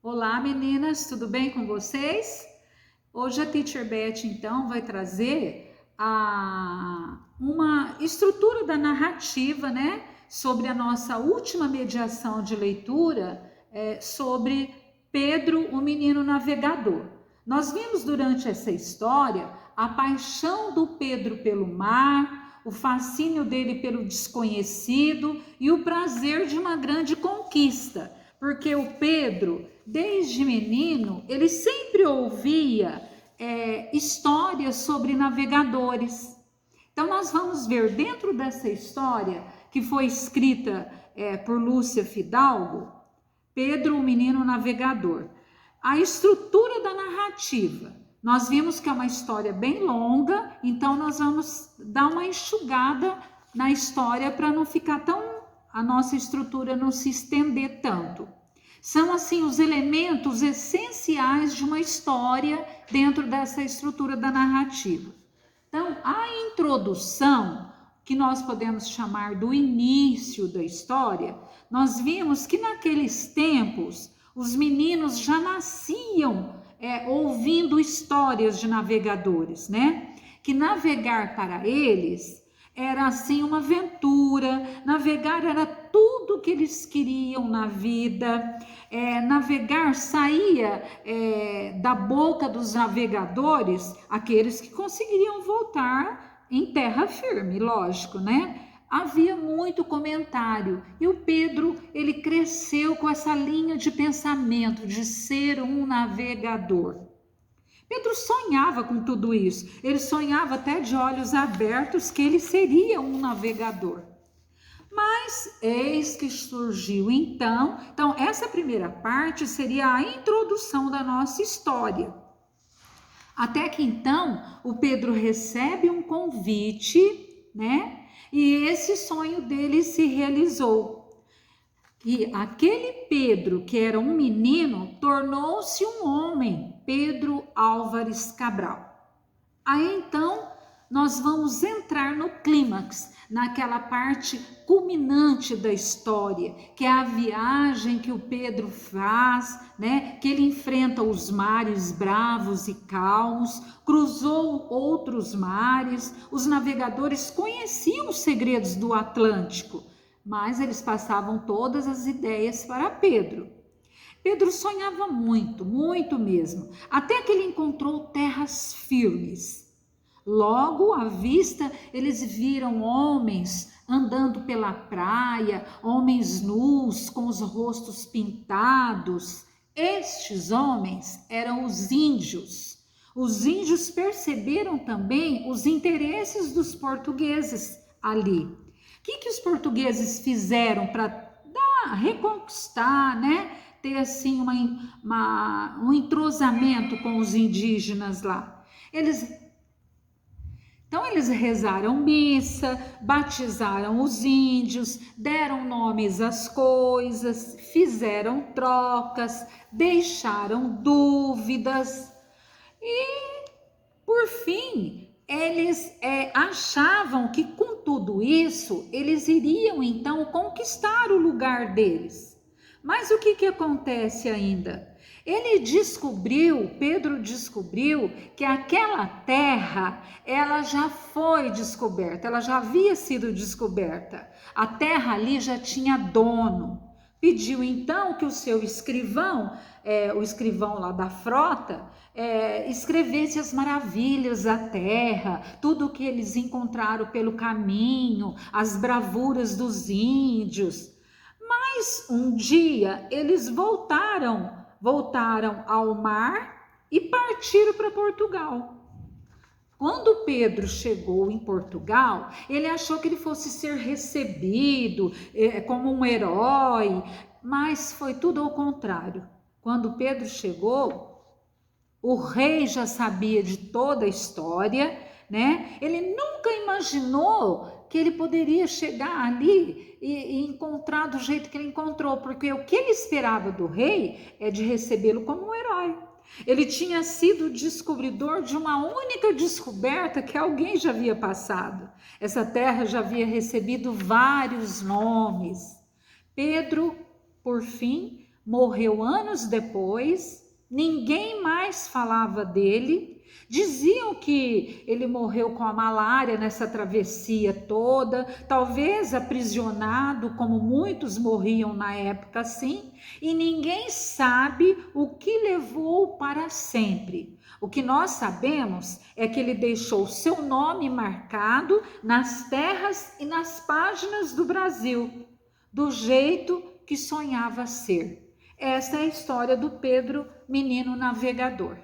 Olá meninas, tudo bem com vocês? Hoje a Teacher Beth então vai trazer uma estrutura da narrativa, né? Sobre a nossa última mediação de leitura, sobre Pedro, o menino navegador. Nós vimos durante essa história a paixão do Pedro pelo mar, o fascínio dele pelo desconhecido e o prazer de uma grande conquista. Porque o Pedro, desde menino, ele sempre ouvia histórias sobre navegadores. Então, nós vamos ver dentro dessa história, que foi escrita por Lúcia Fidalgo, Pedro, o menino navegador, a estrutura da narrativa. Nós vimos que é uma história bem longa, então nós vamos dar uma enxugada na história para não ficar a nossa estrutura não se estender tanto. São assim os elementos essenciais de uma história dentro dessa estrutura da narrativa. Então, a introdução, que nós podemos chamar do início da história, nós vimos que naqueles tempos os meninos já nasciam ouvindo histórias de navegadores, né? Que navegar para eles era assim uma aventura, navegar era tudo que eles queriam na vida, navegar saía da boca dos navegadores aqueles que conseguiriam voltar em terra firme, lógico, né? Havia muito comentário e o Pedro, ele cresceu com essa linha de pensamento de ser um navegador. Pedro sonhava com tudo isso, ele sonhava até de olhos abertos que ele seria um navegador. Mas eis que surgiu então essa primeira parte seria a introdução da nossa história. Até que então o Pedro recebe um convite, né? E esse sonho dele se realizou. E aquele Pedro, que era um menino, tornou-se um homem, Pedro Álvares Cabral. Aí então nós vamos entrar no clímax, naquela parte culminante da história, que é a viagem que o Pedro faz, né? Que ele enfrenta os mares bravos e calmos, cruzou outros mares, os navegadores conheciam os segredos do Atlântico, mas eles passavam todas as ideias para Pedro. Pedro sonhava muito, muito mesmo, até que ele encontrou terras firmes. Logo à vista, eles viram homens andando pela praia, homens nus, com os rostos pintados. Estes homens eram os índios. Os índios perceberam também os interesses dos portugueses ali. O que os portugueses fizeram para reconquistar, né? Ter assim um entrosamento com os indígenas lá? Então eles rezaram missa, batizaram os índios, deram nomes às coisas, fizeram trocas, deixaram dúvidas e, por fim, eles achavam que com tudo isso eles iriam então conquistar o lugar deles. Mas o que acontece ainda? Pedro descobriu que aquela terra, ela já foi descoberta, ela já havia sido descoberta. A terra ali já tinha dono. Pediu então que o seu escrivão, o escrivão lá da frota, escrevesse as maravilhas da terra, tudo o que eles encontraram pelo caminho, as bravuras dos índios. Mas um dia eles voltaram ao mar e partiram para Portugal. Quando Pedro chegou em Portugal, ele achou que ele fosse ser recebido como um herói, mas foi tudo ao contrário. Quando Pedro chegou, o rei já sabia de toda a história, né? Ele nunca imaginou que ele poderia chegar ali e encontrar do jeito que ele encontrou, porque o que ele esperava do rei é de recebê-lo como um herói. Ele tinha sido descobridor de uma única descoberta que alguém já havia passado. Essa terra já havia recebido vários nomes. Pedro, por fim, morreu anos depois, ninguém mais falava dele. Diziam que ele morreu com a malária nessa travessia toda, talvez aprisionado, como muitos morriam na época assim, e ninguém sabe o que levou para sempre. O que nós sabemos é que ele deixou seu nome marcado nas terras e nas páginas do Brasil, do jeito que sonhava ser. Essa é a história do Pedro, menino navegador.